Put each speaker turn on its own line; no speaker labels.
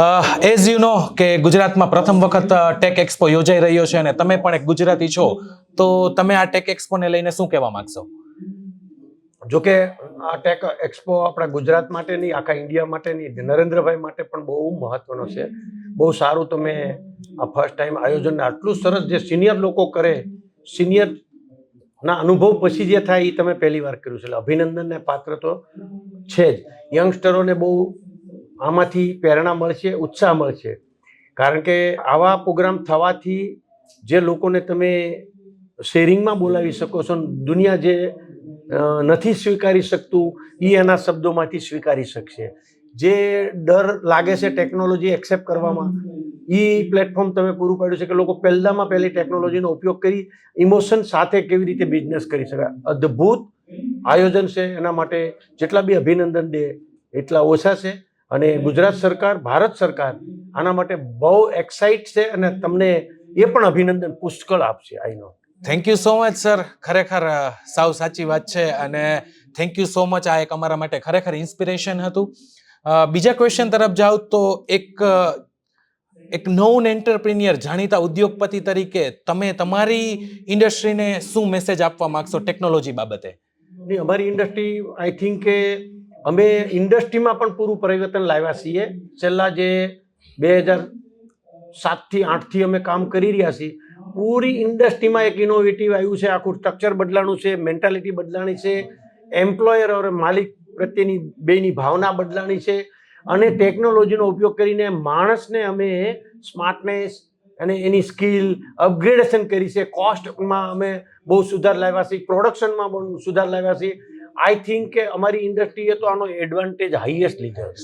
As you know કે ગુજરાતમાં પ્રથમ વખત ટેક એક્સપો યોજાઈ રહ્યો છે અને તમે પણ એક ગુજરાતી છો, તો તમે આ ટેક એક્સપોને લઈને શું કહેવા માંગશો?
જોકે આ ટેક એક્સપો આપણા ગુજરાત માટે નહીં, આખા ઇન્ડિયા માટે નહીં, નરેન્દ્રભાઈ માટે પણ બહુ મહત્વનો છે. બહુ સારું તમે આ ફર્સ્ટ ટાઈમ આયોજન આટલું સરસ જે સિનિયર લોકો કરે, સિનિયર ના અનુભવ પછી જે થાય એ તમે પહેલી વાર કર્યું છે, એટલે અભિનંદનને પાત્ર તો છે જ. યંગસ્ટરોને બહુ આમાંથી પ્રેરણા મળશે, ઉત્સાહ મળશે, કારણ કે આવા પ્રોગ્રામ થવાથી જે લોકોને તમે શેરિંગમાં બોલાવી શકો છો, દુનિયા જે નથી સ્વીકારી શકતું એ એના શબ્દોમાંથી સ્વીકારી શકશે. જે ડર લાગે છે ટેકનોલોજી એક્સેપ્ટ કરવામાં, એ પ્લેટફોર્મ તમે પૂરું પાડ્યું છે કે લોકો પહેલામાં પહેલી ટેકનોલોજીનો ઉપયોગ કરી ઇમોશન સાથે કેવી રીતે બિઝનેસ કરી શકાય. અદ્ભુત આયોજન છે. એના માટે જેટલા બી અભિનંદન દે એટલા ઓછા છે. અને ગુજરાત સરકાર, ભારત સરકાર આના માટે બહુ એક્સાઇટ છે અને તમને એ પણ અભિનંદન પુષ્કળ આપશે. I know.
Thank you so much sir. ખરેખર સાવ સાચી વાત છે અને થેન્ક યુ સો મચ. આ એક અમારા માટે ખરેખર ઇન્સ્પિરેશન હતું. બીજા ક્વેશ્ચન તરફ જાઉં તો એક નોન એન્ટરપ્રિન્યોર, જાણીતા ઉદ્યોગપતિ તરીકે તમે તમારી ઇન્ડસ્ટ્રીને શું મેસેજ આપવા માંગશો ટેકનોલોજી બાબતે?
અમારી ઇન્ડસ્ટ્રી, આઈ થિંક કે અમે ઇન્ડસ્ટ્રીમાં પણ પૂરું પરિવર્તન લાવ્યા છીએ. છેલ્લા જે 2007થી 8થી અમે કામ કરી રહ્યા છીએ, પૂરી ઇન્ડસ્ટ્રીમાં એક ઇનોવેટિવ આવ્યું છે. આખું સ્ટ્રક્ચર બદલાણું છે, મેન્ટાલિટી બદલાણી છે, એમ્પ્લોયર અને માલિક પ્રત્યેની બેની ભાવના બદલાણી છે, અને ટેકનોલોજીનો ઉપયોગ કરીને માણસને અમે સ્માર્ટનેસ અને એની સ્કિલ અપગ્રેડેશન કરી છે. કોસ્ટમાં અમે બહુ સુધાર લાવ્યા છીએ, પ્રોડક્શનમાં બહુ સુધાર લાવ્યા છીએ. આઈ થિંક કે અમારી ઇન્ડસ્ટ્રીએ તો આનો એડવાન્ટેજ હાઈએસ્ટ લીધો છે.